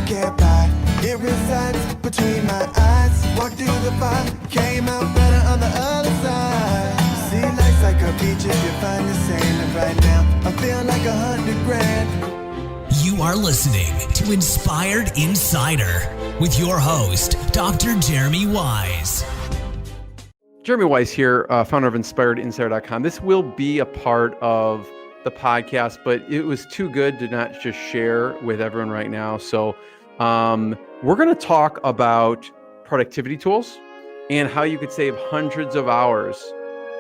can't buy. It resides between my eyes. Walked through the fire, came out better on the other side. See, life's like a beach if you find the sand. And right now, I feel like 100 grand. You are listening to Inspired Insider with your host, Dr. Jeremy Wise. Jeremy Wise here, founder of InspiredInsider.com. This will be a part of the podcast, but it was too good to not just share with everyone right now. So we're going to talk about productivity tools and how you could save hundreds of hours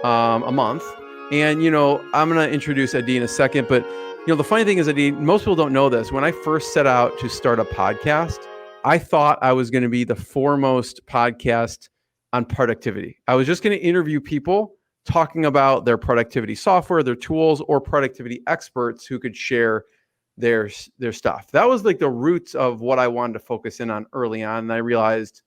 a month. And, I'm going to introduce Adi in a second, but the funny thing is, Adi, most people don't know this. When I first set out to start a podcast, I thought I was going to be the foremost podcast on productivity. I was just going to interview people talking about their productivity software, their tools, or productivity experts who could share their stuff. That was like the roots of what I wanted to focus in on early on. And I realized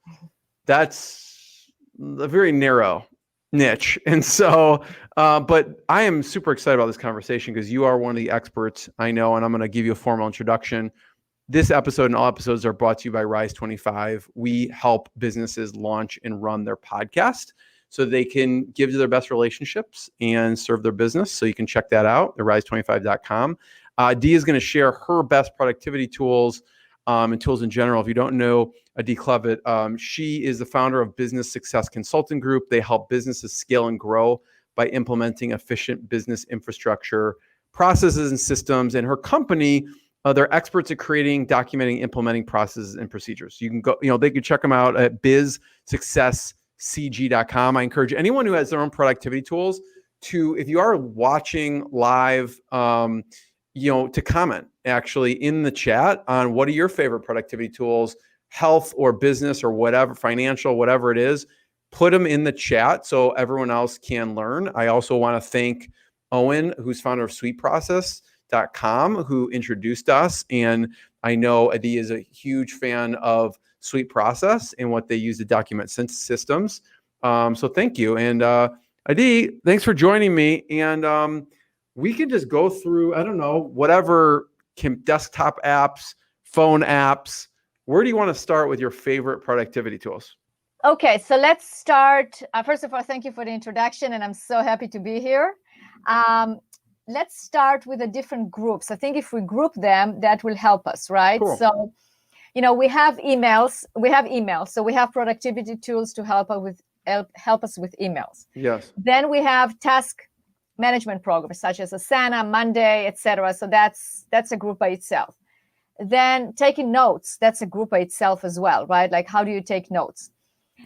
that's a very narrow niche. And so, but I am super excited about this conversation because you are one of the experts I know, and I'm going to give you a formal introduction. This episode and all episodes are brought to you by Rise 25. We help businesses launch and run their podcast so they can give to their best relationships and serve their business. So you can check that out at rise25.com. Dee is going to share her best productivity tools and tools in general. If you don't know Dee Klevit, she is the founder of Business Success Consulting Group. They help businesses scale and grow by implementing efficient business infrastructure, processes, and systems. And her company, they're experts at creating, documenting, implementing processes and procedures. You can go, they can check them out at bizsuccesscg.com. I encourage anyone who has their own productivity tools to, if you are watching live, to comment actually in the chat on what are your favorite productivity tools, health or business or whatever, financial, whatever it is, put them in the chat so everyone else can learn. I also want to thank Owen, who's founder of SweetProcess.com, who introduced us. And I know Adi is a huge fan of Sweet Process and what they use to document systems. So thank you. And Adi, thanks for joining me. And we can just go through, I don't know, whatever desktop apps, phone apps. Where do you want to start with your favorite productivity tools? Okay, so let's start. First of all, thank you for the introduction, and I'm so happy to be here. Let's start with the different groups. I think if we group them, that will help us, right? Cool. So, we have emails. So we have productivity tools to help us with emails. Yes. Then we have task management programs such as Asana, Monday, etc. So that's a group by itself. Then taking notes, that's a group by itself as well, right? Like, how do you take notes?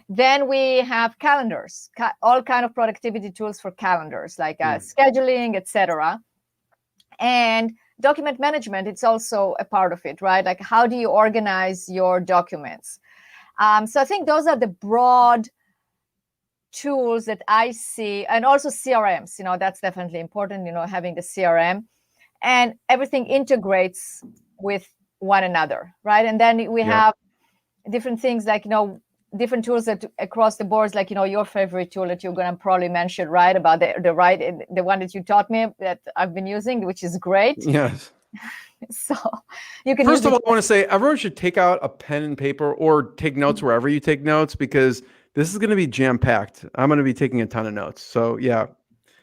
Then we have calendars, all kind of productivity tools for calendars, like scheduling, etc. And document management, it's also a part of it, right? Like, how do you organize your documents? So I think those are the broad tools that I see, and also CRMs, that's definitely important, having the CRM, and everything integrates with one another, right? And then we have different things like, different tools that across the boards, like, your favorite tool that you're going to probably mention, right? About the one that you taught me that I've been using, which is great. Yes. So you can First of all, I want to say everyone should take out a pen and paper or take notes wherever you take notes, because this is going to be jam-packed. I'm going to be taking a ton of notes. So yeah.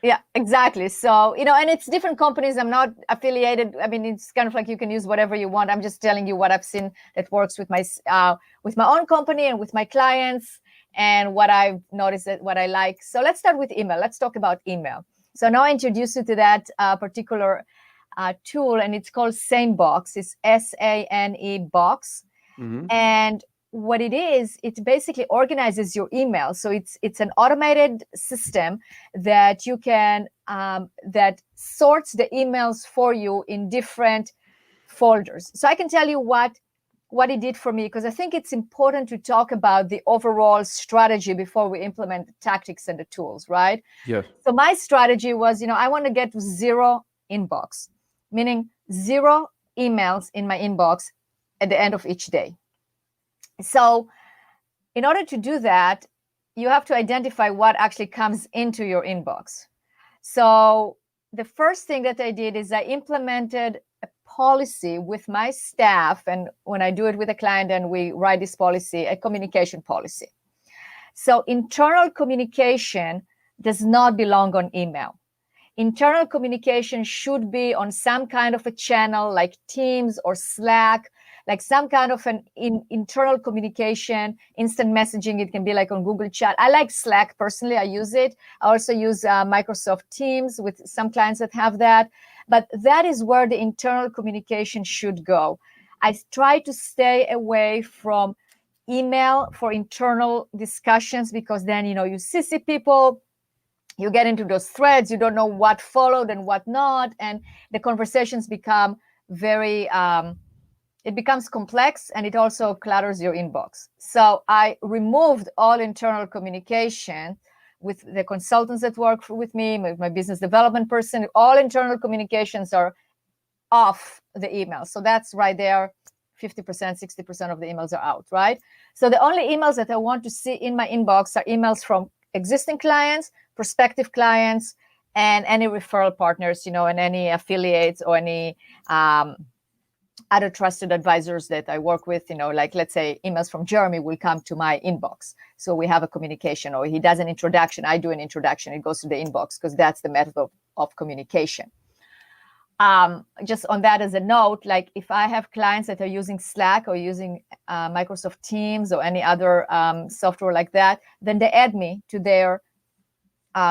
Yeah, exactly. So, and it's different companies. I'm not affiliated. I mean, it's kind of like you can use whatever you want. I'm just telling you what I've seen that works with my own company and with my clients, and what I've noticed that what I like. So let's start with email. Let's talk about email. So now I introduce you to that particular tool, and it's called SaneBox. It's SANE box. Mm-hmm. And what it is, it basically organizes your email. So it's an automated system that you can that sorts the emails for you in different folders. So I can tell you what it did for me, because I think it's important to talk about the overall strategy before we implement the tactics and the tools, right? Yes. So my strategy was, I want to get zero inbox, meaning zero emails in my inbox at the end of each day. So in order to do that, you have to identify what actually comes into your inbox. So the first thing that I did is I implemented a policy with my staff, and when I do it with a client and we write this policy, a communication policy. So internal communication does not belong on email. Internal communication should be on some kind of a channel like Teams or Slack, like some kind of an internal communication, instant messaging. It can be like on Google Chat. I like Slack personally. I use it. I also use Microsoft Teams with some clients that have that. But that is where the internal communication should go. I try to stay away from email for internal discussions, because then, you CC people, you get into those threads, you don't know what followed and what not, and the conversations become very, it becomes complex, and it also clutters your inbox. So I removed all internal communication with the consultants that work with me, with my business development person. All internal communications are off the email. So that's right there, 50%, 60% of the emails are out, right? So the only emails that I want to see in my inbox are emails from existing clients, prospective clients, and any referral partners, and any affiliates or any other trusted advisors that I work with, like let's say emails from Jeremy will come to my inbox. So we have a communication, or he does an introduction, I do an introduction, it goes to the inbox, because that's the method of communication. Just on that as a note, like if I have clients that are using Slack or using Microsoft Teams or any other software like that, then they add me to their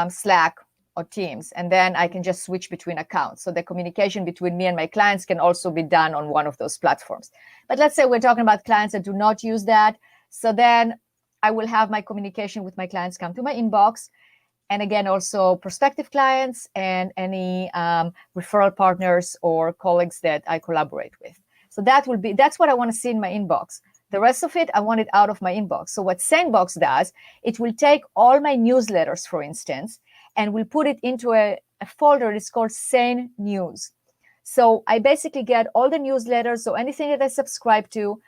Slack or Teams, and then I can just switch between accounts. So the communication between me and my clients can also be done on one of those platforms. But let's say we're talking about clients that do not use that. So then I will have my communication with my clients come to my inbox. And again, also prospective clients and any referral partners or colleagues that I collaborate with. So that's what I want to see in my inbox. The rest of it, I want it out of my inbox. So what SaneBox does, it will take all my newsletters, for instance, and will put it into a folder. It's called Sane News. So I basically get all the newsletters, so anything that I subscribe to,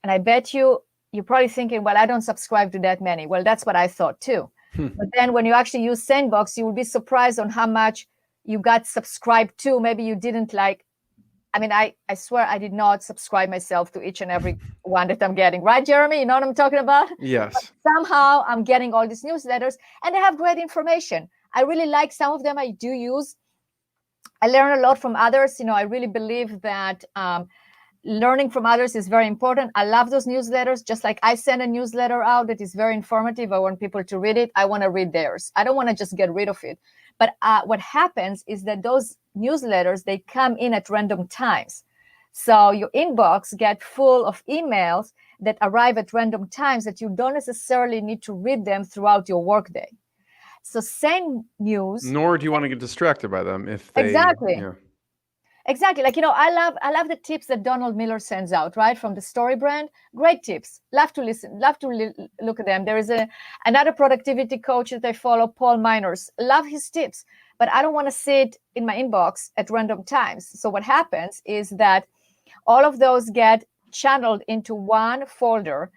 and I bet you're probably thinking, well, I don't subscribe to that many. Well, that's what I thought too. But then when you actually use SaneBox, you will be surprised on how much you got subscribed to. Maybe you didn't like, I swear I did not subscribe myself to each and every one that I'm getting. Right, Jeremy? You know what I'm talking about? Yes. But somehow I'm getting all these newsletters, and they have great information. I really like some of them. I do use. I learn a lot from others. I really believe that learning from others is very important. I love those newsletters. Just like I send a newsletter out that is very informative, I want people to read it. I want to read theirs. I don't want to just get rid of it. But what happens is that those newsletters, they come in at random times. So your inbox get full of emails that arrive at random times that you don't necessarily need to read them throughout your workday. So Sane News. Nor do you want to get distracted by them if they. Exactly. Yeah. Exactly. Like, I love the tips that Donald Miller sends out, right? From the Story brand. Great tips. Love to listen. Love to look at them. There is another productivity coach that I follow, Paul Miners. Love his tips, but I don't want to see it in my inbox at random times. So what happens is that all of those get channeled into one folder,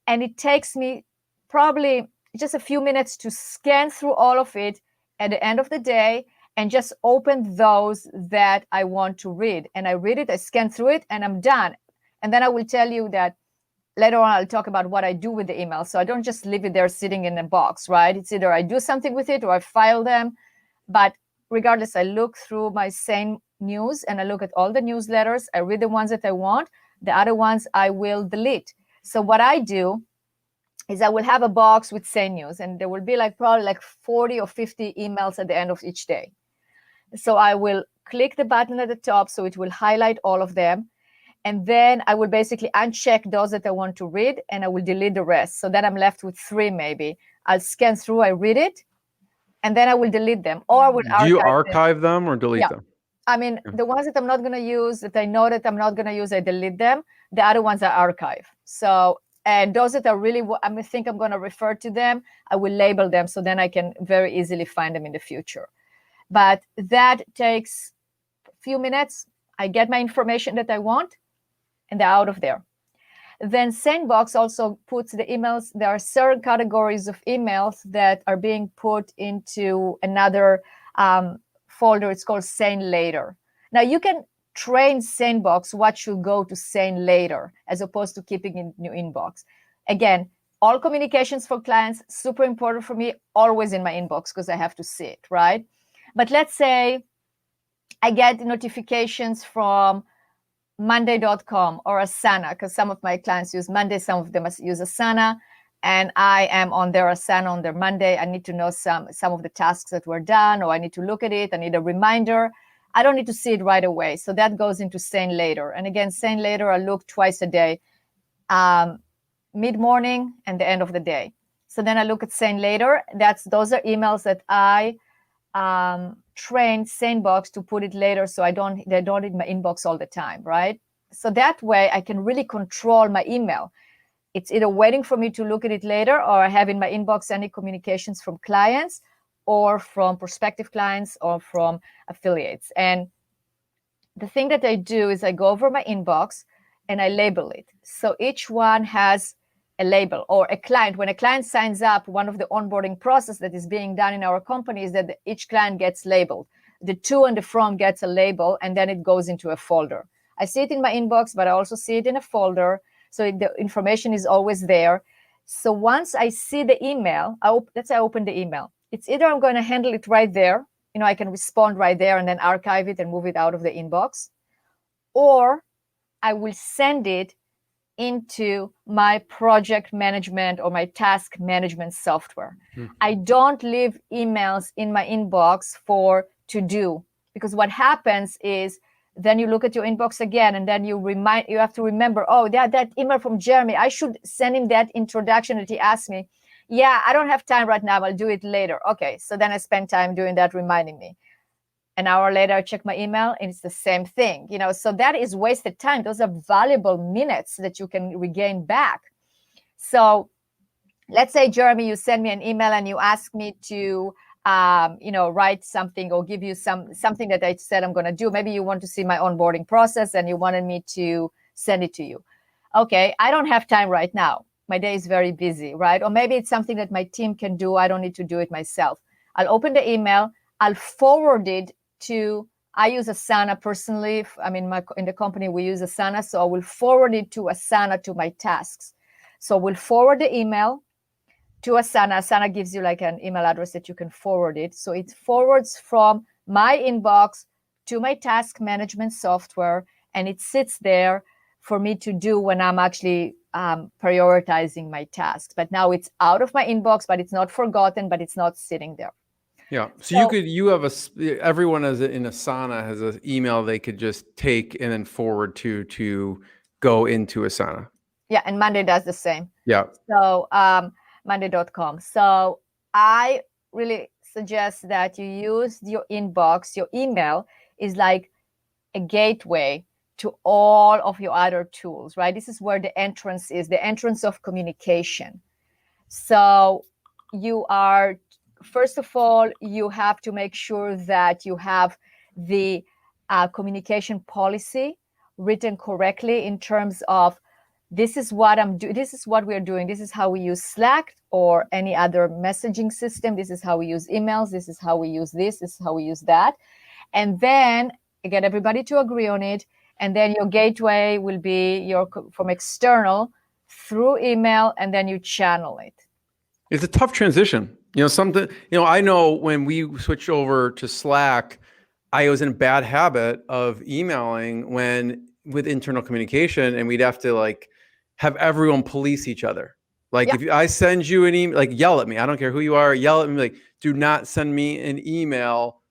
and it takes me probably just a few minutes to scan through all of it at the end of the day, and just open those that I want to read. And I read it, I scan through it, and I'm done. And then I will tell you that later on, I'll talk about what I do with the emails. So I don't just leave it there sitting in a box, right? It's either I do something with it or I file them. But regardless, I look through my Sane News and I look at all the newsletters. I read the ones that I want. The other ones I will delete. So what I do is I will have a box with Sane News, and there will be probably 40 or 50 emails at the end of each day. So I will click the button at the top, so it will highlight all of them. And then I will basically uncheck those that I want to read, and I will delete the rest. So then I'm left with 3 maybe. I'll scan through, I read it, and then I will delete them. Or I will archive them. Do you archive them or delete them? The ones that I'm not going to use, that I know that I'm not going to use, I delete them. The other ones I archive. So, and those that are really, I think I'm going to refer to them, I will label them, so then I can very easily find them in the future. But that takes a few minutes. I get my information that I want, and they're out of there. Then SaneBox also puts the emails. There are certain categories of emails that are being put into another folder. It's called Sane Later. Now, you can train SaneBox what should go to Sane later, as opposed to keeping in your inbox. Again, all communications for clients, super important for me, always in my inbox because I have to see it, right? But let's say I get notifications from Monday.com or Asana, because some of my clients use Monday, some of them use Asana, and I am on their Asana on their Monday. I need to know some of the tasks that were done, or I need to look at it. I need a reminder. I don't need to see it right away. So that goes into Sane later. And again, Sane later, I look twice a day, mid-morning and the end of the day. So then I look at Sane later. Those are emails that I train SaneBox to put it later, so they don't in my inbox all the time, right? So that way I can really control my email. It's either waiting for me to look at it later, or I have in my inbox any communications from clients or from prospective clients or from affiliates. And the thing that I do is I go over my inbox and I label it. So each one has a label, or a client. When a client signs up, one of the onboarding process that is being done in our company is that each client gets labeled. The to and the from gets a label, and then it goes into a folder. I see it in my inbox, but I also see it in a folder. So the information is always there. So once I see the email, let's say I open the email. It's either I'm going to handle it right there. I can respond right there and then archive it and move it out of the inbox. Or I will send it into my project management or my task management software. I don't leave emails in my inbox for to do, because what happens is then you look at your inbox again, and then you have to remember, oh, that email from Jeremy, I should send him that introduction that he asked me. Yeah, I don't have time right now. I'll do it later. Okay, so then I spend time doing that, reminding me. An hour later, I check my email, and it's the same thing. So that is wasted time. Those are valuable minutes that you can regain back. So let's say, Jeremy, you send me an email and you ask me to write something or give you something that I said I'm going to do. Maybe you want to see my onboarding process and you wanted me to send it to you. Okay, I don't have time right now. My day is very busy, right? Or maybe it's something that my team can do. I don't need to do it myself. I'll open the email. I'll forward it to, I use Asana personally. In the company, we use Asana. So I will forward it to Asana to my tasks. So we'll forward the email to Asana. Asana gives you like an email address that you can forward it. So it forwards from my inbox to my task management software, and it sits there for me to do when I'm actually prioritizing my tasks. But now it's out of my inbox, but it's not forgotten, but it's not sitting there. Yeah. So everyone in Asana has an email they could just take and then forward to go into Asana. Yeah. And Monday does the same. Yeah. So Monday.com. So I really suggest that you use your inbox. Your email is like a gateway to all of your other tools, right? This is where the entrance is, the entrance of communication. So first of all, you have to make sure that you have the communication policy written correctly in terms of, this is what I'm doing. This is what we're doing. This is how we use Slack or any other messaging system. This is how we use emails. This is how we use this. This is how we use that. And then get everybody to agree on it. And then your gateway will be from external through email, and then you channel it. It's a tough transition. I know when we switched over to Slack, I was in a bad habit of emailing with internal communication, and we'd have to have everyone police each other. If I send you an email, yell at me. I don't care who you are. Yell at me. Do not send me an email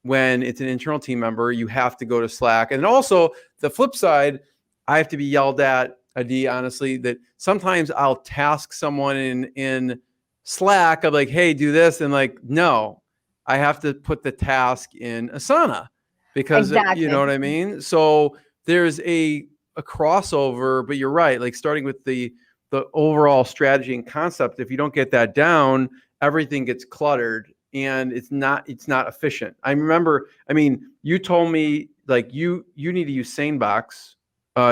when it's an internal team member. You have to go to Slack. And also the flip side, I have to be yelled at, Adi, honestly, that sometimes I'll task someone in Slack of hey, do this. And no, I have to put the task in Asana because exactly. You know what I mean? So there's a crossover, but you're right. Starting with the overall strategy and concept, if you don't get that down, everything gets cluttered and it's not efficient. I remember, you told me you need to use SaneBox.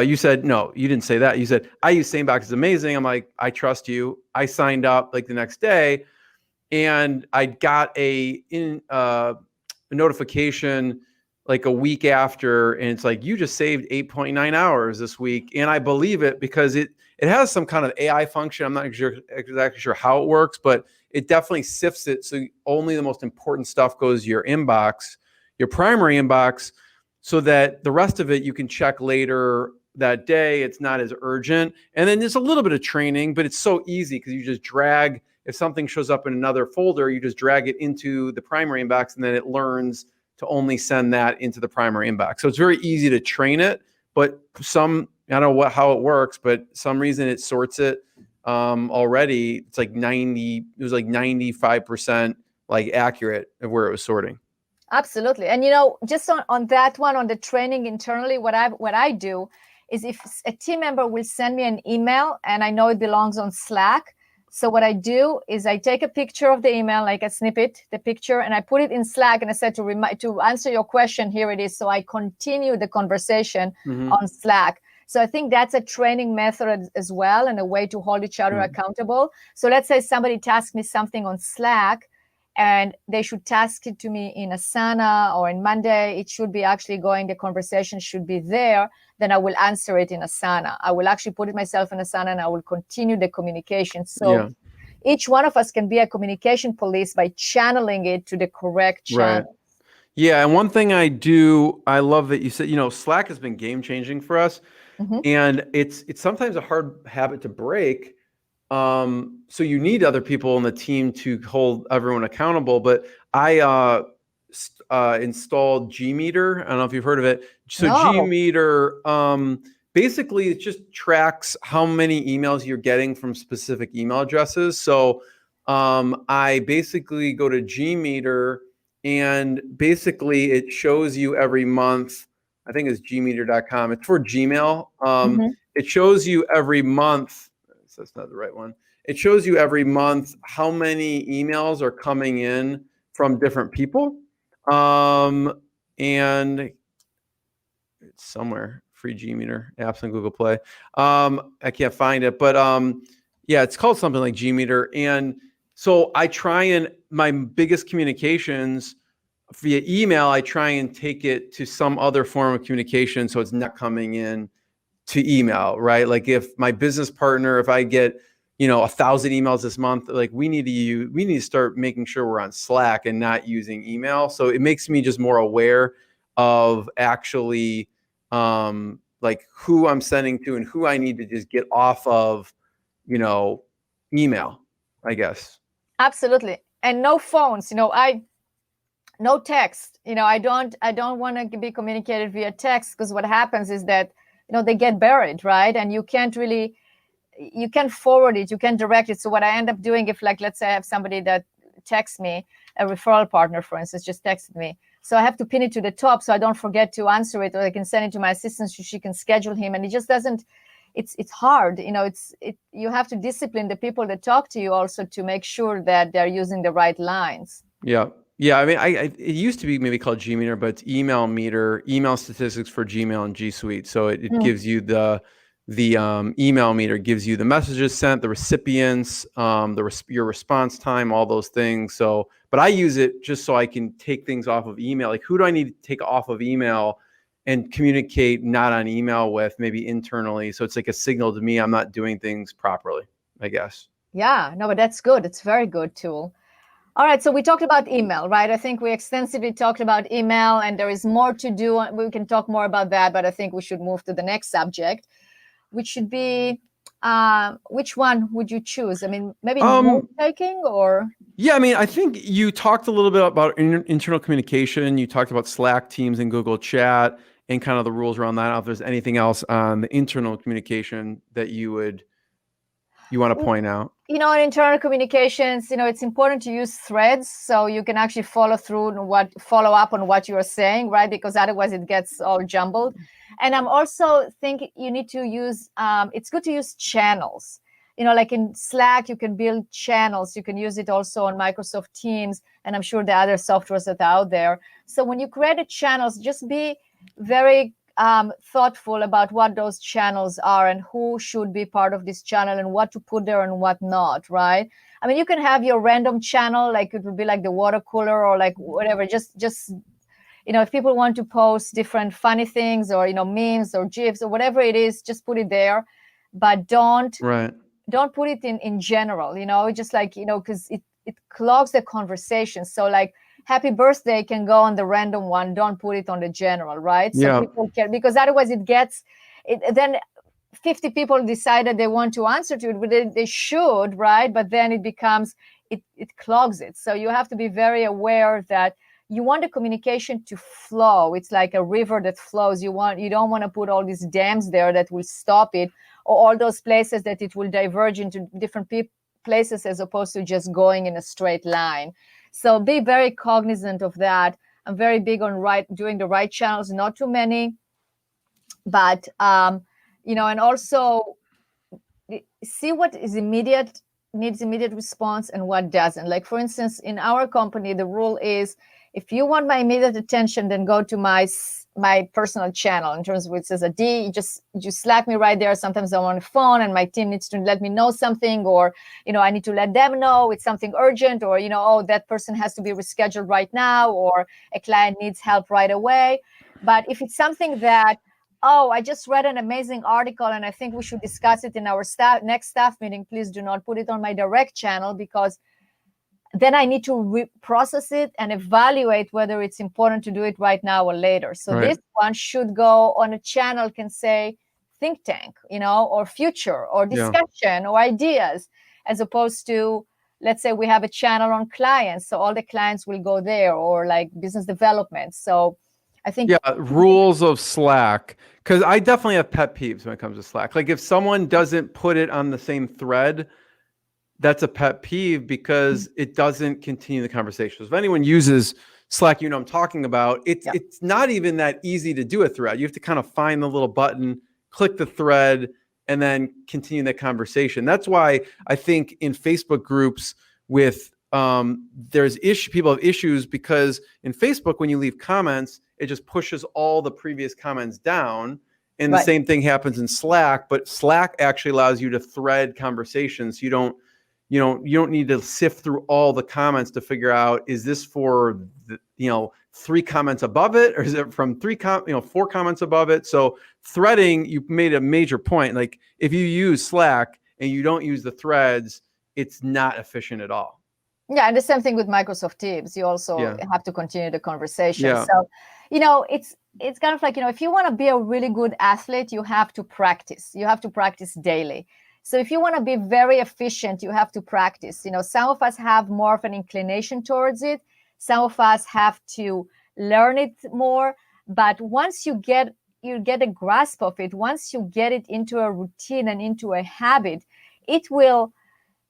You said, no, you didn't say that. You said, I use SaneBox, it's amazing. I'm like, I trust you. I signed up the next day and I got a notification like a week after, and it's like, you just saved 8.9 hours this week. And I believe it because it has some kind of AI function. I'm not exactly sure how it works, but it definitely sifts it. So only the most important stuff goes to your inbox, your primary inbox, so that the rest of it you can check later that day. It's not as urgent. And then there's a little bit of training, but it's so easy because you just drag, if something shows up in another folder, you just drag it into the primary inbox, and then it learns to only send that into the primary inbox. So it's very easy to train it, but I don't know how it works, but some reason it sorts it already. It's like 95% like accurate of where it was sorting. Absolutely. And just on that one, on the training internally, what I do is, if a team member will send me an email and I know it belongs on Slack, so what I do is I take a picture of the email, like a snippet, the picture, and I put it in Slack, and I said to answer your question, here it is. So I continue the conversation on Slack. So I think that's a training method as well, and a way to hold each other accountable. So let's say somebody tasks me something on Slack, and they should task it to me in Asana or in Monday. It should be actually the conversation should be there. Then I will answer it in Asana. I will actually put it myself in Asana, and I will continue the communication. So each one of us can be a communication police by channeling it to the correct channel. Right. Yeah. And one thing I love that you said, Slack has been game changing for us. And it's sometimes a hard habit to break. So you need other people in the team to hold everyone accountable. But I installed Gmeter. I don't know if you've heard of it. So No. Gmeter, basically it just tracks how many emails you're getting from specific email addresses. So I basically go to Gmeter, and basically it shows you every month. I think it's gmeter.com. It's for Gmail. It shows you every month. So that's not the right one. It shows you every month how many emails are coming in from different people. And it's somewhere, free Gmeter, apps on Google Play. I can't find it, but yeah, it's called something like Gmeter. And so I my biggest communications via email, I try and take it to some other form of communication, so it's not coming in to email, right? Like if my business partner, if I get 1,000 emails this month, like we need to start making sure we're on Slack and not using email. So it makes me just more aware of actually like who I'm sending to and who I need to just get off of email, I guess. Absolutely. And no phones, no text. I don't want to be communicated via text, because what happens is that they get buried, right? And you can't forward it, you can't direct it. So what I end up doing, if let's say I have somebody that texts me, a referral partner, for instance, just texted me, so I have to pin it to the top so I don't forget to answer it, or I can send it to my assistant so she can schedule him. And it just doesn't. It's hard, you have to discipline the people that talk to you also to make sure that they're using the right lines. Yeah. I mean, it used to be maybe called Gmeter, but it's email meter, email statistics for Gmail and G Suite. So it gives you the email meter, gives you the messages sent, the recipients, your response time, all those things. So, but I use it just so I can take things off of email. Like, who do I need to take off of email and communicate not on email with, maybe internally? So it's like a signal to me I'm not doing things properly, I guess. Yeah, no, but that's good. It's a very good tool. All right, so we talked about email, right? I think we extensively talked about email, and there is more to do. We can talk more about that, but I think we should move to the next subject, which should be, which one would you choose? I mean, maybe note-taking or? Yeah, I mean, I think you talked a little bit about internal communication. You talked about Slack, Teams, and Google Chat, and kind of the rules around that. I don't know if there's anything else on the internal communication that you want to point out. In internal communications, it's important to use threads so you can actually follow up on what you're saying, right? Because otherwise it gets all jumbled. And I'm also thinking you need to use, it's good to use channels. Like in Slack, you can build channels. You can use it also on Microsoft Teams, and I'm sure the other softwares that are out there. So when you create a channels, just be very thoughtful about what those channels are and who should be part of this channel and what to put there and what not, right? I mean, you can have your random channel, like it would be like the water cooler or like whatever, just if people want to post different funny things or, memes or GIFs or whatever it is, just put it there, but don't put it in general, just like, because it clogs the conversation. So like happy birthday can go on the random one. Don't put it on the general, right? So people can, because otherwise then 50 people decided they want to answer to it, but they should, right? But then it becomes, it clogs it. So you have to be very aware that you want the communication to flow. It's like a river that flows. You don't want to put all these dams there that will stop it, or all those places that it will diverge into different places as opposed to just going in a straight line. So be very cognizant of that. I'm very big on doing the right channels, not too many, but and also see what is needs immediate response and what doesn't. Like for instance, in our company, the rule is if you want my immediate attention, then go to my personal channel. In terms of it says a D, you Slack me right there. Sometimes I'm on the phone and my team needs to let me know something, or I need to let them know it's something urgent, or that person has to be rescheduled right now, or a client needs help right away. But if it's something that, I just read an amazing article and I think we should discuss it in our next staff meeting, please do not put it on my direct channel, because then I need to process it and evaluate whether it's important to do it right now or later. So this one should go on a channel, can say think tank, or future or discussion or ideas, as opposed to, let's say we have a channel on clients. So all the clients will go there, or like business development. So I think rules of Slack, because I definitely have pet peeves when it comes to Slack. Like if someone doesn't put it on the same thread, that's a pet peeve because it doesn't continue the conversation. If anyone uses Slack, I'm talking about, it's not even that easy to do a thread. You have to kind of find the little button, click the thread, and then continue the conversation. That's why I think in Facebook groups with there's people have issues, because in Facebook, when you leave comments, it just pushes all the previous comments down. And the same thing happens in Slack, but Slack actually allows you to thread conversations. You don't need to sift through all the comments to figure out, is this for 3 comments above it, or is it from 4 comments above it? So threading, you made a major point. Like if you use Slack and you don't use the threads, it's not efficient at all. Yeah, and the same thing with Microsoft Teams. You also have to continue the conversation. Yeah. So, it's kind of like, if you want to be a really good athlete, you have to practice. You have to practice daily. So if you want to be very efficient, you have to practice. Some of us have more of an inclination towards it. Some of us have to learn it more. But once you get a grasp of it, once you get it into a routine and into a habit, it will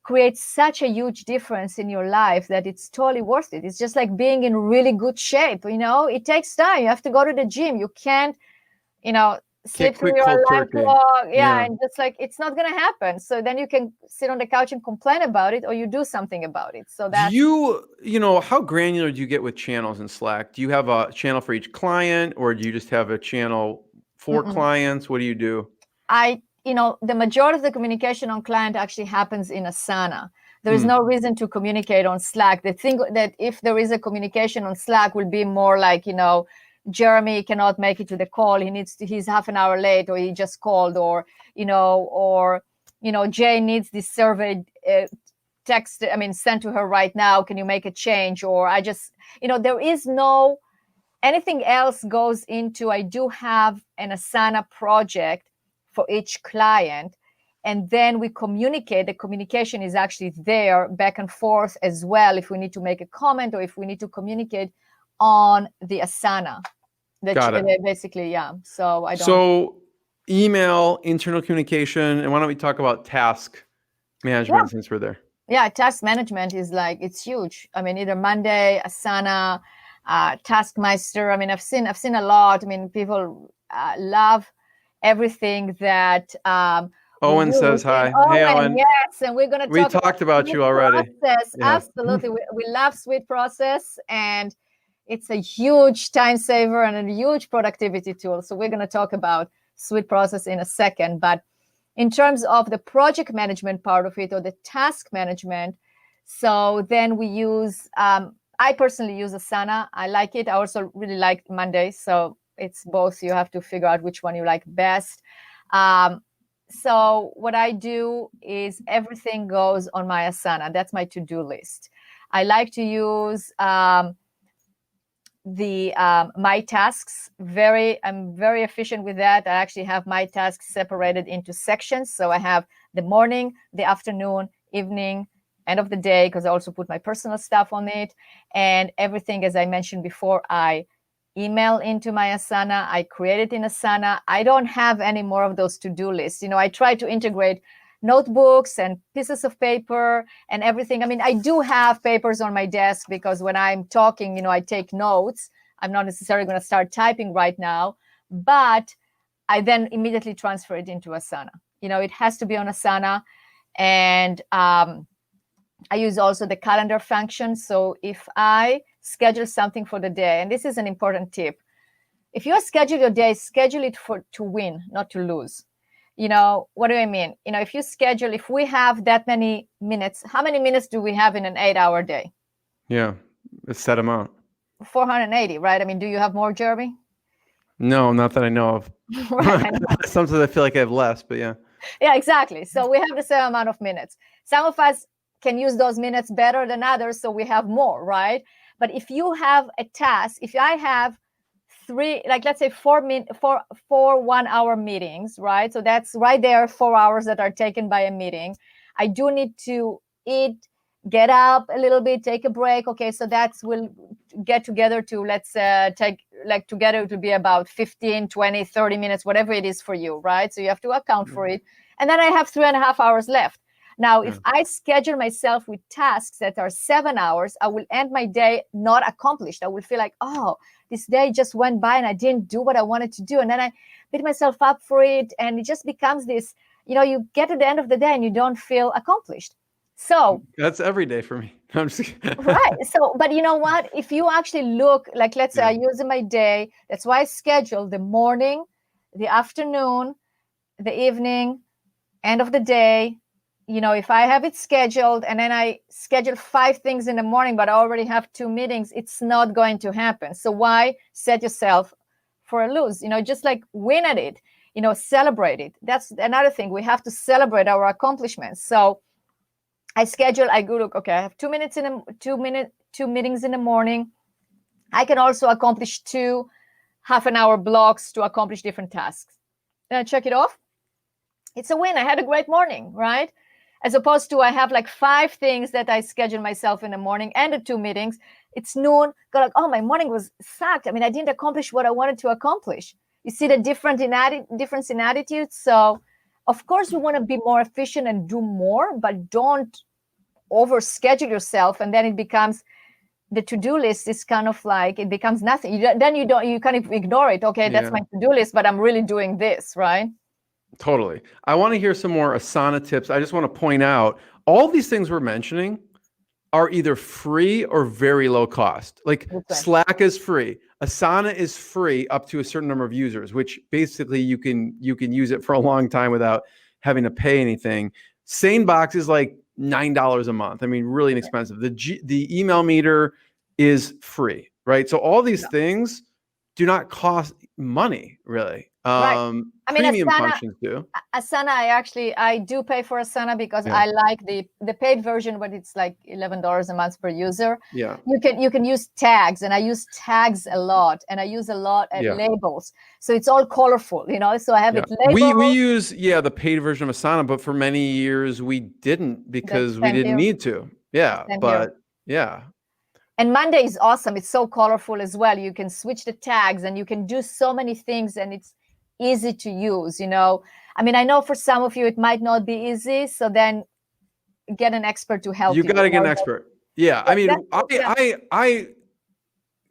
create such a huge difference in your life that it's totally worth it. It's just like being in really good shape. It takes time. You have to go to the gym. You can't, sleep through your alarm clock. And just like, it's not going to happen. So then you can sit on the couch and complain about it, or you do something about it. So that's how granular do you get with channels in Slack? Do you have a channel for each client, or do you just have a channel for clients? What do you do? The majority of the communication on client actually happens in Asana. There is no reason to communicate on Slack. They think that if there is a communication on Slack, will be more like, Jeremy cannot make it to the call. He's half an hour late, or he just called, or Jay needs this survey sent to her right now. Can you make a change? Or I just, there is no, anything else goes into, I do have an Asana project for each client, and then we communicate. The communication is actually there back and forth as well, if we need to make a comment or if we need to communicate on the Asana. Got it. Basically, so I don't. So email, internal communication, and why don't we talk about task management since we're there? Yeah, task management is it's huge. Either Monday, Asana, Taskmaster. I've seen a lot. People love everything that Owen says hi. Hey, Owen. Yes, and we're going to talk. We talked about you already. Process. Yeah. Absolutely. We love Suite Process, and it's a huge time saver and a huge productivity tool. So we're going to talk about Suite Process in a second. But in terms of the project management part of it, or the task management, so then we use I personally use Asana. I like it. I also really like Monday. So it's both. You have to figure out which one you like best. So what I do is everything goes on my Asana. That's my to-do list. I like to use my tasks. I'm very efficient with that. I actually have my tasks separated into sections. So I have the morning, the afternoon, evening, end of the day, because I also put my personal stuff on it. And everything, as I mentioned before, I email into my Asana. I create it in Asana. I don't have any more of those to-do lists. I try to integrate notebooks and pieces of paper and everything. I mean, I do have papers on my desk because when I'm talking, I take notes. I'm not necessarily going to start typing right now, but I then immediately transfer it into Asana. It has to be on Asana. And I use also the calendar function. So if I schedule something for the day, and this is an important tip, if you schedule your day, schedule it to win, not to lose. What do I mean? If we have that many minutes, how many minutes do we have in an 8-hour day? Yeah, a set amount. 480, right? I mean, do you have more, Jeremy? No, not that I know of. Right. Sometimes I feel like I have less, but yeah. Yeah, exactly. So we have the same amount of minutes. Some of us can use those minutes better than others, so we have more, right? But if you have a task, if I have let's say 4 1-hour meetings, right? So that's right there, 4 hours that are taken by a meeting. I do need to eat, get up a little bit, take a break. Okay, so we'll get together to, let's take, like together it will be about 15, 20, 30 minutes, whatever it is for you, right? So you have to account for it. And then I have 3.5 hours left. Now, if I schedule myself with tasks that are 7 hours, I will end my day not accomplished. I will feel like, oh, this day just went by and I didn't do what I wanted to do. And then I beat myself up for it. And it just becomes this, you get to the end of the day and you don't feel accomplished. So that's every day for me. I'm just right. So, but you know what? If you actually look, like, let's say I use in my day, that's why I schedule the morning, the afternoon, the evening, end of the day. If I have it scheduled and then I schedule 5 things in the morning, but I already have 2 meetings, it's not going to happen. So why set yourself for a lose? Just like win at it, celebrate it. That's another thing. We have to celebrate our accomplishments. So I go look, okay, I have 2 meetings in the morning. I can also accomplish 2 half-an-hour blocks to accomplish different tasks. And I check it off. It's a win. I had a great morning, right? As opposed to I have like 5 things that I schedule myself in the morning and the 2 meetings. It's noon. Go like, oh, my morning was sucked. I mean, I didn't accomplish what I wanted to accomplish. You see the difference in attitude. So, of course, we want to be more efficient and do more, but don't overschedule yourself. And then it becomes the to-do list is kind of like it becomes nothing. You kind of ignore it. Okay, that's my to-do list, but I'm really doing this, right? Totally. I want to hear some more Asana tips. I just want to point out all these things we're mentioning are either free or very low cost. Like Slack is free. Asana is free up to a certain number of users, which basically you can use it for a long time without having to pay anything. SaneBox is like $9 a month. I mean, really inexpensive. The email meter is free, right? So all these things do not cost money, really. Right. I mean, premium Asana, functions do. Asana, I do pay for Asana because I like the paid version, but it's like $11 a month per user. Yeah. You can use tags, and I use tags a lot, and I use a lot at labels. So it's all colorful, So I have it labeled. We use the paid version of Asana, but for many years we didn't because we didn't need to. Yeah, but yeah. And Monday is awesome. It's so colorful as well. You can switch the tags and you can do so many things, and it's easy to use, I mean, I know for some of you it might not be easy, so then get an expert to help you. You got to get an expert. Yeah, I mean, I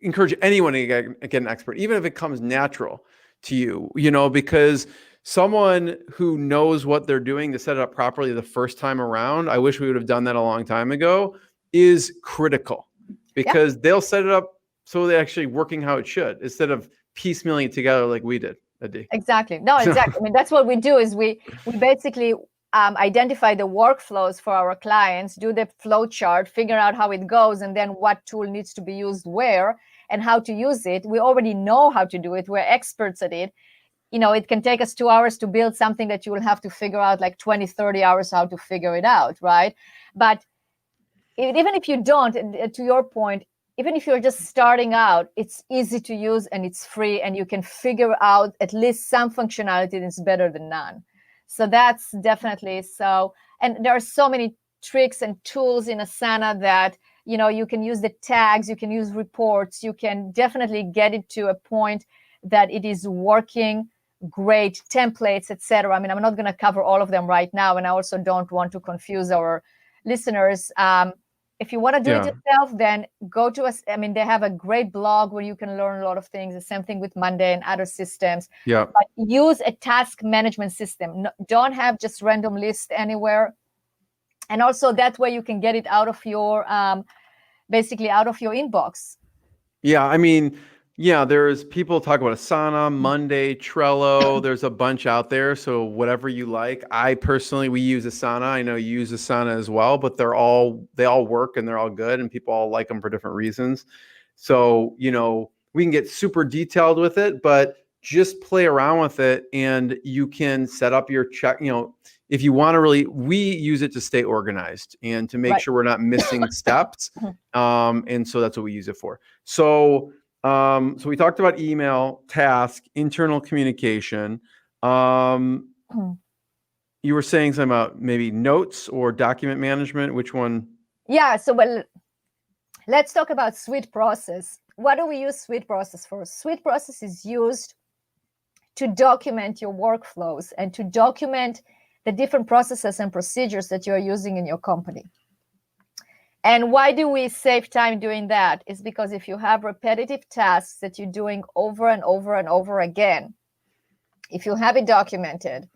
encourage anyone to get an expert, even if it comes natural to you, because someone who knows what they're doing to set it up properly the first time around, I wish we would have done that a long time ago, is critical, because they'll set it up so they're actually working how it should, instead of piecemealing it together like we did. Exactly. No, exactly. I mean, that's what we do is we basically identify the workflows for our clients, do the flow chart, figure out how it goes, and then what tool needs to be used where and how to use it. We already know how to do it. We're experts at it. It can take us 2 hours to build something that you will have to figure out like 20, 30 hours how to figure it out, right? But even if you don't, to your point, even if you're just starting out, it's easy to use and it's free, and you can figure out at least some functionality that's better than none. So that's definitely so. And there are so many tricks and tools in Asana that, you can use the tags, you can use reports, you can definitely get it to a point that it is working great, templates, etc. I mean, I'm not going to cover all of them right now, and I also don't want to confuse our listeners. If you want to do it yourself, then go to us. I mean, they have a great blog where you can learn a lot of things. The same thing with Monday and other systems. Yeah. But use a task management system. Don't have just random list anywhere. And also that way you can get it out of your, basically out of your inbox. Yeah. I mean, there's people talk about Asana, Monday, Trello. There's a bunch out there. So whatever you like. We use Asana. I know you use Asana as well, but they all work and they're all good, and people all like them for different reasons. So, we can get super detailed with it, but just play around with it, and you can set up your check. If you want to we use it to stay organized and to make sure we're not missing steps. And so that's what we use it for. So we talked about email, task, internal communication. You were saying something about maybe notes or document management. Which one? Yeah. So, let's talk about Suite Process. What do we use Suite Process for? Suite Process is used to document your workflows and to document the different processes and procedures that you're using in your company. And why do we save time doing that? Is because if you have repetitive tasks that you're doing over and over and over again, if you have it documented,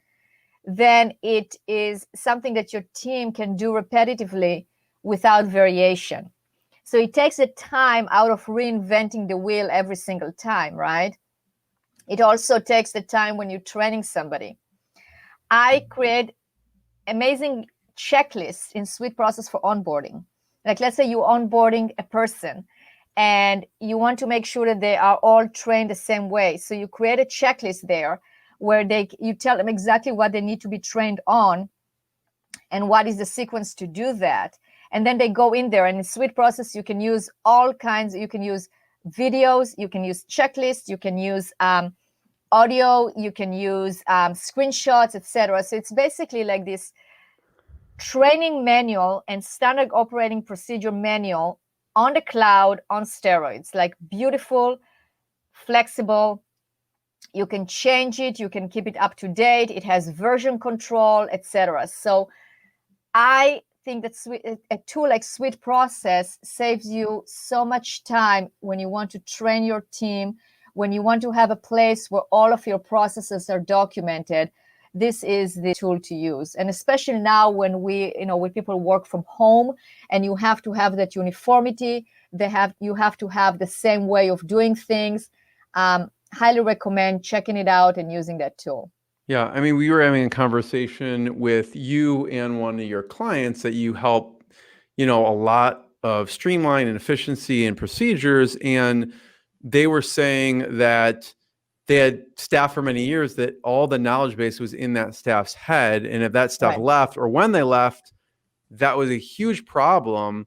then it is something that your team can do repetitively without variation. So it takes the time out of reinventing the wheel every single time, right? It also takes the time when you're training somebody. I create amazing checklists in Suite Process for onboarding. Like, let's say you're onboarding a person and you want to make sure that they are all trained the same way. So you create a checklist there where you tell them exactly what they need to be trained on and what is the sequence to do that. And then they go in there, and in Suite Process, you can use all kinds. You can use videos, you can use checklists, you can use audio, you can use screenshots, etc. So it's basically like this training manual and standard operating procedure manual on the cloud on steroids, like beautiful, flexible. You can change it, you can keep it up to date. It has version control, etc. So I think that a tool like Suite Process saves you so much time when you want to train your team, when you want to have a place where all of your processes are documented. This is the tool to use. And especially now when when people work from home and you have to have that uniformity, you have to have the same way of doing things. Highly recommend checking it out and using that tool. Yeah. I mean, we were having a conversation with you and one of your clients that you help, a lot of streamline and efficiency and procedures. And they were saying that they had staff for many years that all the knowledge base was in that staff's head. And if that staff left, or when they left, that was a huge problem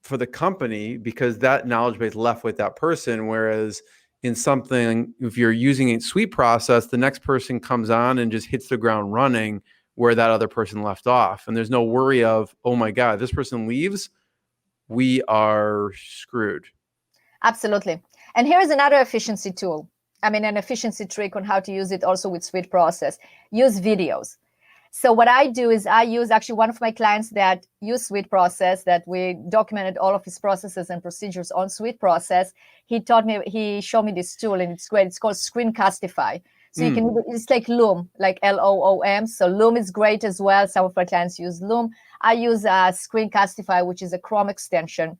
for the company because that knowledge base left with that person. Whereas in something, if you're using a Suite Process, the next person comes on and just hits the ground running where that other person left off. And there's no worry of, oh my God, this person leaves, we are screwed. Absolutely. And here's another efficiency tool. An efficiency trick on how to use it also with Suite Process. Use videos. So what I do is I use actually one of my clients that use Suite Process, that we documented all of his processes and procedures on Suite Process. He showed me this tool and it's great. It's called Screencastify. So you can, it's like Loom, like Loom. So Loom is great as well. Some of my clients use Loom. I use Screencastify, which is a Chrome extension.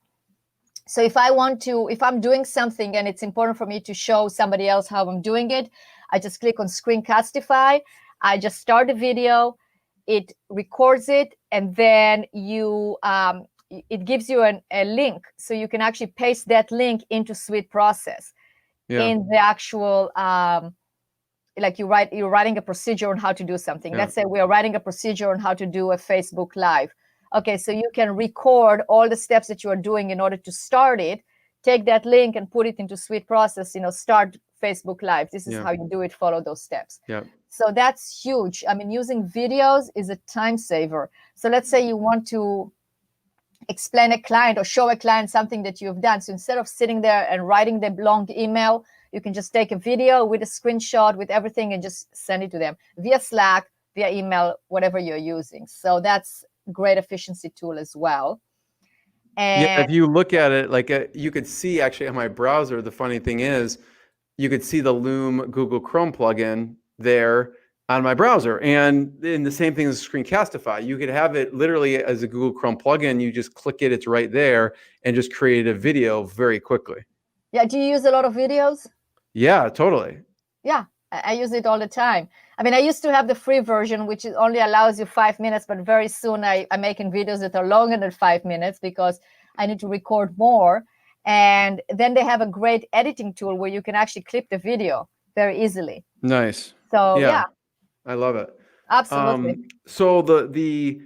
So if I'm doing something and it's important for me to show somebody else how I'm doing it, I just click on Screencastify. I just start a video. it records it, and then it gives you a link, so you can actually paste that link into Sweet Process in the actual like you're writing a procedure on how to do something. Let's say we are writing a procedure on how to do a Facebook Live. Okay, so you can record all the steps that you are doing in order to start it, take that link and put it into Sweet Process, start Facebook Live. This is how you do it, follow those steps. So that's huge. I mean, using videos is a time saver. So let's say you want to explain a client or show a client something that you've done. So instead of sitting there and writing the long email, you can just take a video with a screenshot with everything and just send it to them via Slack, via email, whatever you're using. So that's a great efficiency tool as well. And if you look at it, like you could see actually on my browser, the funny thing is you could see the Loom Google Chrome plugin there on my browser. And in the same thing as Screencastify, you could have it literally as a Google Chrome plugin. You just click it, it's right there, and just create a video very quickly. Yeah, do you use a lot of videos? Yeah, totally. Yeah, I use it all the time. I mean, I used to have the free version, which only allows you 5 minutes, but very soon I'm making videos that are longer than 5 minutes because I need to record more. And then they have a great editing tool where you can actually clip the video very easily. Nice. So yeah. I love it. Absolutely. So the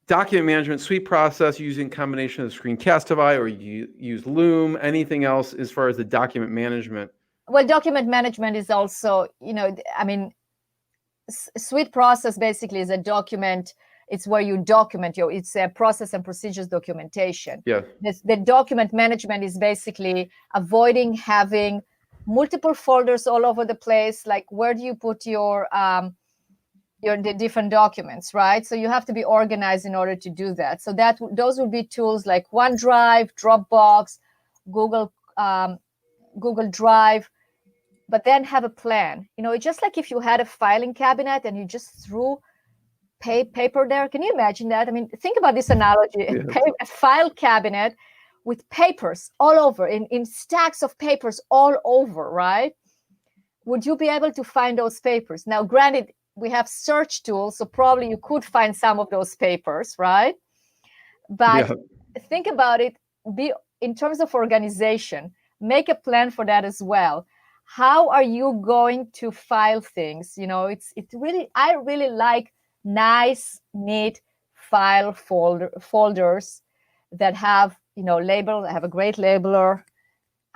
document management Sweet Process using combination of Screencastify, or you use Loom, anything else as far as the document management? Well, document management is also, I mean, Sweet Process basically is a document. It's where you document it's a process and procedures documentation. Yeah. The document management is basically avoiding having multiple folders all over the place. Like, where do you put the different documents, right? So you have to be organized in order to do that. So those would be tools like OneDrive, Dropbox, Google Drive, but then have a plan. Just like if you had a filing cabinet and you just threw paper there. Can you imagine that? I mean, think about this analogy. A file cabinet with papers all over, in stacks of papers all over, right? Would you be able to find those papers? Now, granted, we have search tools, so probably you could find some of those papers, right? But think about it, in terms of organization, make a plan for that as well. How are you going to file things? I really like nice, neat file folders that have, label. I have a great labeler,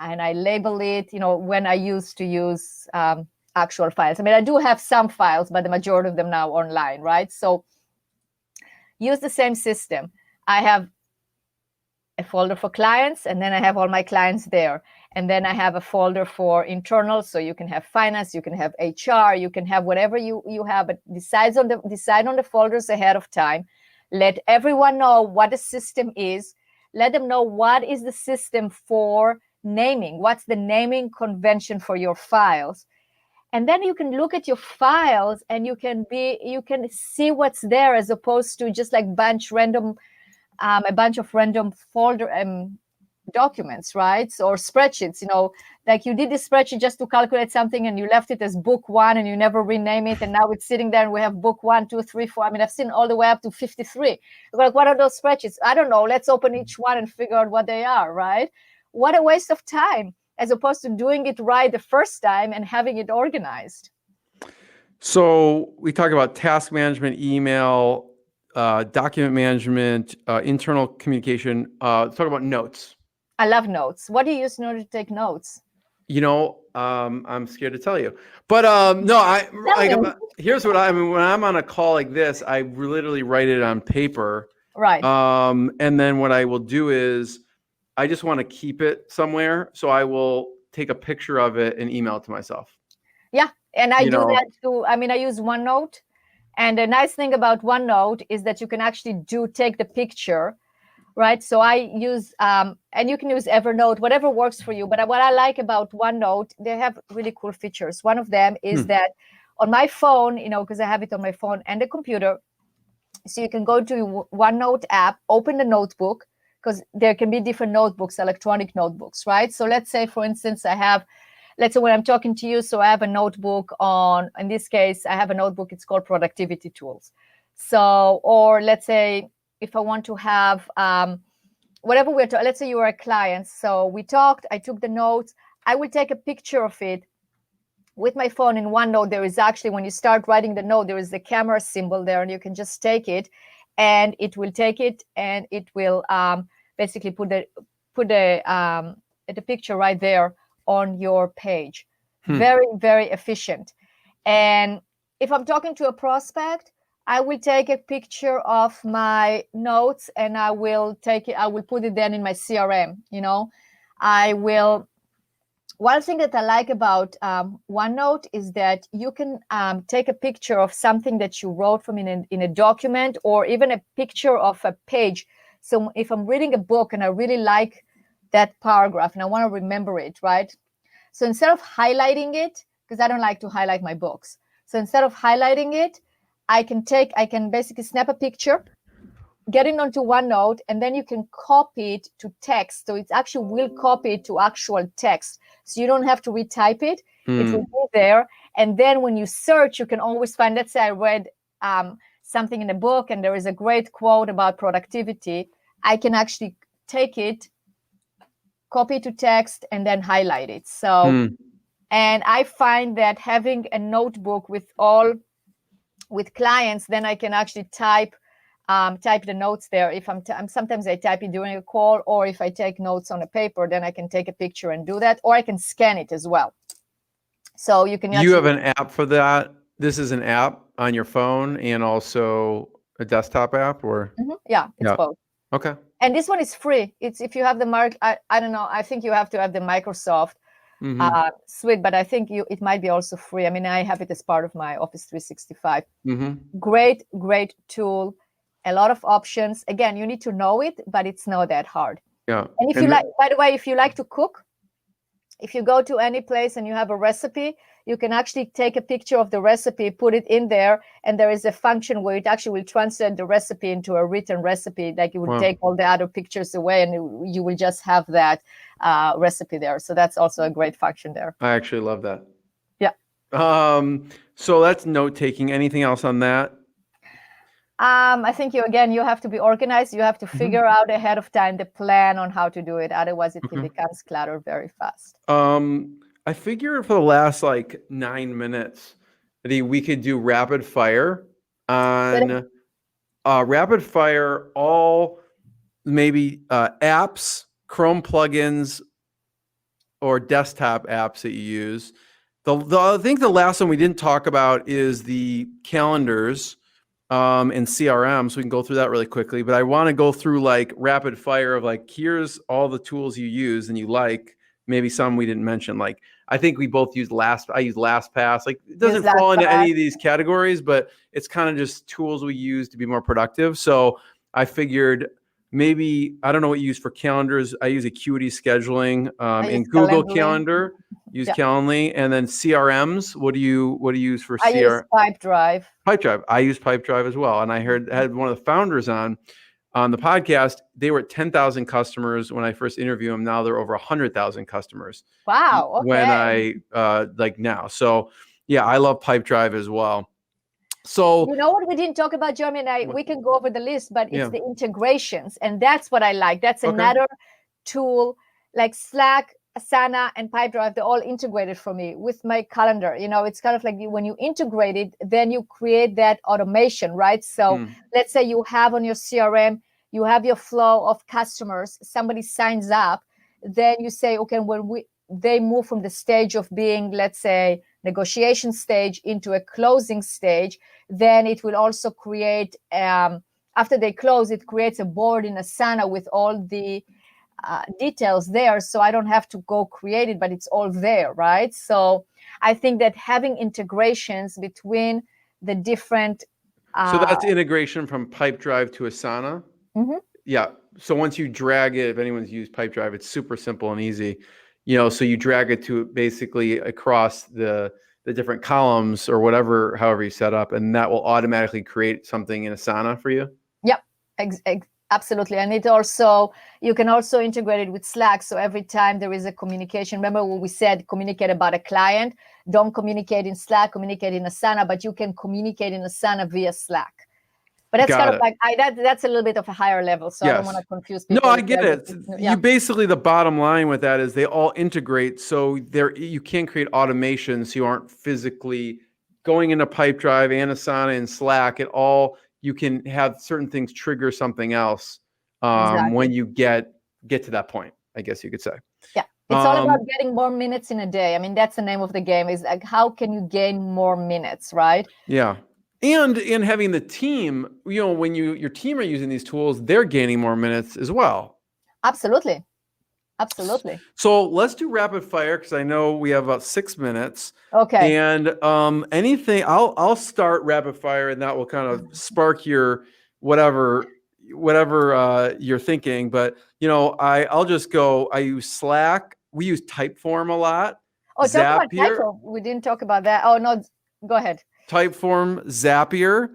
and I label it, when I used to use actual files. I mean, I do have some files, but the majority of them now online, right? So use the same system. I have a folder for clients, and then I have all my clients there. And then I have a folder for internal, so you can have finance, you can have HR, you can have whatever you have, but decide on the folders ahead of time. Let everyone know what the system is. Let them know what is the system for naming. What's the naming convention for your files? And then you can look at your files and you can see what's there, as opposed to just like a bunch of random folder documents, right? Or spreadsheets, like you did this spreadsheet just to calculate something and you left it as book 1 and you never rename it, and now it's sitting there and we have book 1, 2, 3, 4. I mean, I've seen all the way up to 53. Like, what are those spreadsheets? I don't know. Let's open each one and figure out what they are, right? What a waste of time, as opposed to doing it right the first time and having it organized. So we talk about task management, email, document management, internal communication. Let's talk about notes. I love notes. What do you use in order to take notes? I'm scared to tell you, but here's what when I'm on a call like this, I literally write it on paper. Right. And then what I will do is I just want to keep it somewhere. So I will take a picture of it and email it to myself. Yeah. And I do that too. I mean, I use OneNote. And the nice thing about OneNote is that you can actually take the picture, right? So I use, and you can use Evernote, whatever works for you. But what I like about OneNote, they have really cool features. One of them is that on my phone, because I have it on my phone and the computer, so you can go to OneNote app, open the notebook, because there can be different notebooks, electronic notebooks, right? So let's say, for instance, let's say when I'm talking to you, so I have a notebook in this case, I have a notebook, it's called Productivity Tools. So, or let's say if I want to have whatever let's say you are a client. So we talked, I took the notes, I will take a picture of it with my phone in OneNote. There is actually, when you start writing the note, there is the camera symbol there, and you can just take it, and it will take it, and it will basically put the picture right there on your page. Very, very efficient. And if I'm talking to a prospect, I will take a picture of my notes, and I will put it then in my CRM. One thing that I like about OneNote is that you can take a picture of something that you wrote from in a document, or even a picture of a page. So if I'm reading a book and I really like that paragraph and I want to remember it, right? So instead of highlighting it, because I don't like to highlight my books. So instead of highlighting it, I can basically snap a picture, get it onto OneNote, and then you can copy it to text. So it actually will copy it to actual text. So you don't have to retype it. It will be there. And then when you search, you can always find, let's say I read something in a book and there is a great quote about productivity. I can actually take it, copy it to text, and then highlight it. So, and I find that having a notebook with clients, then I can actually type the notes there. If sometimes I type it during a call, or if I take notes on a paper, then I can take a picture and do that, or I can scan it as well. So you can. You have an app for that? This is an app on your phone and also a desktop app, or? Yeah, it's both. Okay. And this one is free. It's if you have the I don't know. I think you have to have the Microsoft suite, but I think it might be also free. I mean, I have it as part of my Office 365. Great tool. A lot of options. Again, you need to know it, but it's not that hard. Yeah. And if you like, by the way, if you like to cook, if you go to any place and you have a recipe, you can actually take a picture of the recipe, put it in there, and there is a function where it actually will translate the recipe into a written recipe. Like it will take all the other pictures away, and you will just have that recipe there. So that's also a great function there. I actually love that. Yeah. So that's note taking. Anything else on that? I think you have to be organized. You have to figure out ahead of time the plan on how to do it. Otherwise, it becomes cluttered very fast. I figure for the last 9 minutes, we could do rapid fire on rapid fire, all maybe apps, Chrome plugins, or desktop apps that you use. I think the last one we didn't talk about is the calendars and CRM, so we can go through that really quickly. But I want to go through rapid fire of here's all the tools you use and you like, maybe some we didn't mention. I think we both use I use LastPass. It doesn't fall into any of these categories, but it's kind of just tools we use to be more productive. So I figured maybe, I don't know what you use for calendars. I use Acuity scheduling and Google Calendar. Use Calendly, and then CRMs. What do you use for CRM? I use Pipedrive. Pipedrive. I use Pipedrive as well. And I had one of the founders on the podcast. They were at 10,000 customers when I first interviewed them. Now they're over 100,000 customers. Wow. Okay. When I now. So yeah, I love Pipedrive as well. So you know what we didn't talk about, Jeremy, and we can go over the list, but it's the integrations, and that's what I like. That's another tool like Slack, Asana, and Pipedrive. They're all integrated for me with my calendar. It's kind of like when you integrate it, then you create that automation, right? So let's say you have on your CRM, you have your flow of customers, somebody signs up, then you say, okay, when they move from the stage of being, let's say, negotiation stage into a closing stage, then it will also create, after they close, it creates a board in Asana with all the details there. So I don't have to go create it, but it's all there, right? So I think that having integrations between the different... so that's integration from Pipedrive to Asana? Yeah. So once you drag it, if anyone's used Pipedrive, it's super simple and easy. So you drag it to basically across the different columns or whatever, however you set up, and that will automatically create something in Asana for you? Yep, absolutely. And you can also integrate it with Slack. So every time there is a communication, remember what we said, communicate about a client, don't communicate in Slack, communicate in Asana, but you can communicate in Asana via Slack. But that's kind Got of it. like that's a little bit of a higher level, so I don't Yes. want to confuse No, people. I get it. Yeah, You basically, the bottom line with that is they all integrate. So you can create automation so you aren't physically going into Pipedrive and Asana and Slack. You can have certain things trigger something else exactly. when you get to that point, I guess you could say. Yeah, it's all about getting more minutes in a day. I mean, that's the name of the game, is like, how can you gain more minutes, right? Yeah. And in having the team, when your team are using these tools, they're gaining more minutes as well. Absolutely. Absolutely. So let's do rapid fire, because I know we have about 6 minutes. Okay. And anything, I'll start rapid fire, and that will kind of spark your whatever you're thinking. But I'll just go. I use Slack. We use Typeform a lot. Oh, talk about Zapier. Typeform. We didn't talk about that. Oh no, go ahead. Typeform, Zapier,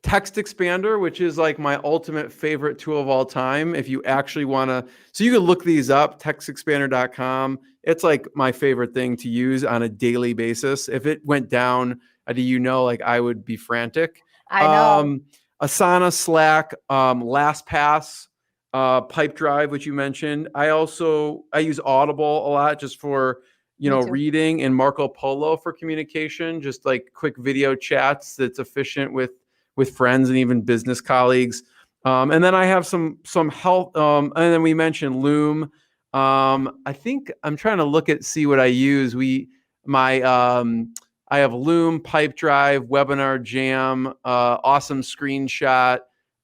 Text Expander, which is like my ultimate favorite tool of all time. If you actually want to, so you can look these up, textexpander.com. It's like my favorite thing to use on a daily basis. If it went down, like I would be frantic. I know. Asana, Slack, LastPass, Pipedrive, which you mentioned. I use Audible a lot just for reading, and Marco Polo for communication, just like quick video chats that's efficient with friends and even business colleagues. And then I have some help. And then we mentioned Loom. I think I'm trying to see what I use. I have Loom, Pipedrive, Webinar Jam, Awesome Screenshot,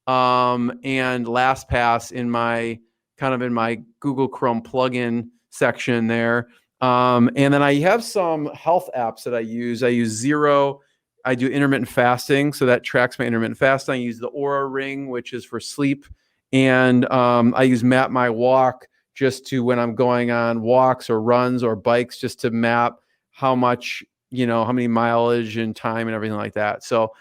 and LastPass in my Google Chrome plugin section there. And then I have some health apps that I use. I use Zero. I do intermittent fasting, so that tracks my intermittent fasting. I use the Oura Ring, which is for sleep. And I use Map My Walk just to, when I'm going on walks or runs or bikes, just to map how much, how many mileage and time and everything like that. So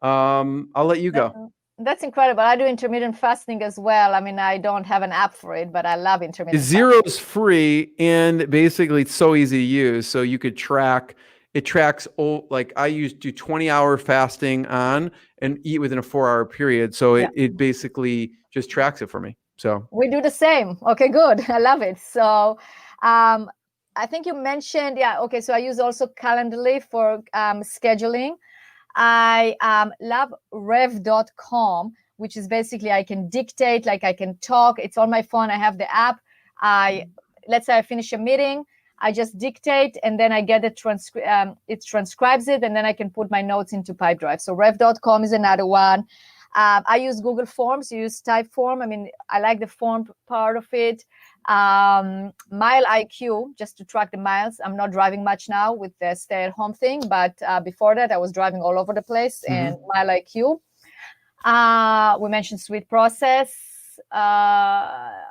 I'll let you go. That's incredible. I do intermittent fasting as well. I mean, I don't have an app for it, but I love intermittent Zero fasting. is free, and basically it's so easy to use. So you could it tracks, like I do 20-hour fasting on and eat within a 4-hour period. So it basically just tracks it for me. So we do the same. Okay, good. I love it. So I think you mentioned, okay. So I use also Calendly for scheduling. I love rev.com, which is basically I can dictate, like I can talk. It's on my phone. I have the app. Let's say I finish a meeting, I just dictate, and then I get it transcribes it, and then I can put my notes into Pipedrive. So rev.com is another one. I use Google Forms. You use Typeform. I mean, I like the form part of it. Mile IQ, just to track the miles. I'm not driving much now with the stay-at-home thing, but before that, I was driving all over the place. And Mile IQ. We mentioned Sweet Process. I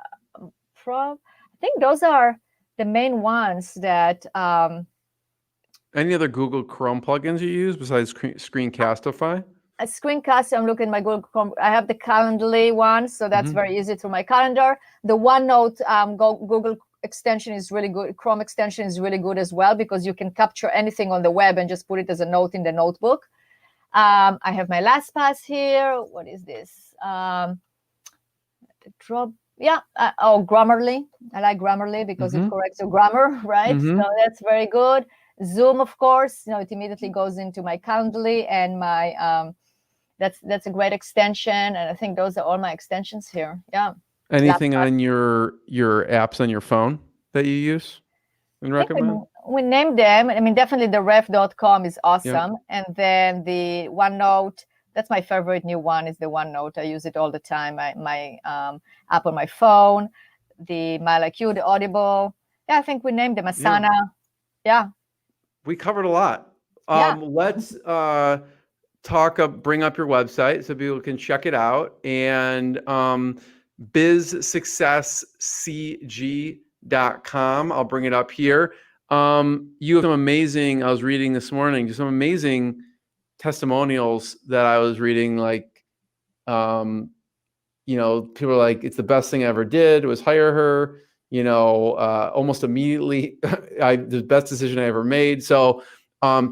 think those are the main ones that. Any other Google Chrome plugins you use besides Screencastify? A Screencast, I'm looking at my Google Chrome. I have the Calendly one, so that's very easy through my calendar. The OneNote Google extension is really good. Chrome extension is really good as well, because you can capture anything on the web and just put it as a note in the notebook. I have my LastPass here. What is this? Grammarly. I like Grammarly because it corrects your grammar, right? So that's very good. Zoom, of course, it immediately goes into my Calendly and my that's a great extension, and I think those are all my extensions here. Yeah. Anything on your apps on your phone that you use and recommend? We named them. I mean, definitely the rev.com is awesome, and then the OneNote. That's my favorite new one, is the OneNote. I use it all the time. My app on my phone, the MileIQ, the Audible. Yeah, I think we named them. Asana. Yeah. We covered a lot. Let's bring up your website so people can check it out. And bizsuccesscg.com. I'll bring it up here. You have some amazing, I was reading this morning, just some amazing testimonials that I was reading, like, people are like, it's the best thing I ever did was hire her, almost immediately, the best decision I ever made. So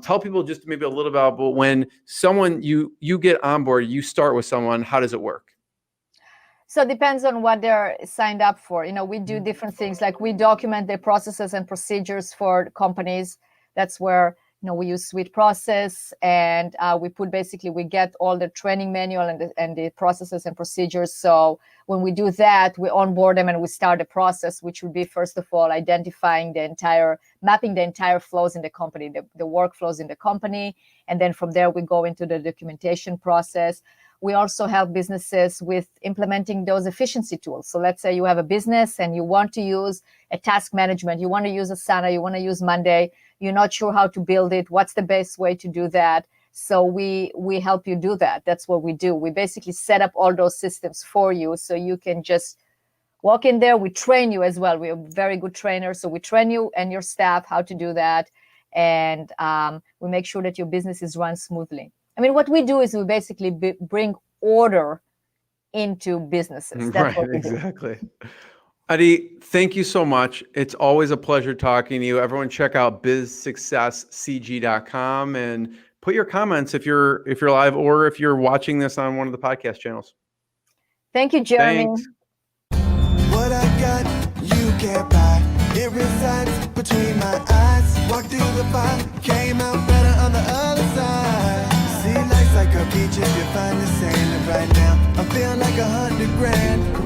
Tell people just maybe a little about, but when someone you get on board, you start with someone, how does it work? So it depends on what they're signed up for. We do different things, like we document the processes and procedures for companies. That's where, we use Suite Process, and we get all the training manual and the processes and procedures. So when we do that, we onboard them and we start the process, which would be, first of all, mapping the entire flows in the company, the workflows in the company. And then from there, we go into the documentation process. We also help businesses with implementing those efficiency tools. So let's say you have a business and you want to use a task management, you want to use Asana, you want to use Monday, you're not sure how to build it, what's the best way to do that? So we help you do that. That's what we do. We basically set up all those systems for you so you can just walk in there. We train you as well. We're very good trainers. So we train you and your staff how to do that. And we make sure that your business is run smoothly. I mean, what we do is we basically bring order into businesses. That's what we do. Exactly. Adi, thank you so much. It's always a pleasure talking to you. Everyone check out bizsuccesscg.com and put your comments if you're live or if you're watching this on one of the podcast channels. Thank you, Jeremy. Thanks. What I got, you can't buy. It resides between my eyes. Walked through the fire, came out better on the other side. See, life's like a beach if you find the sand. And right now, I feel like $100 grand.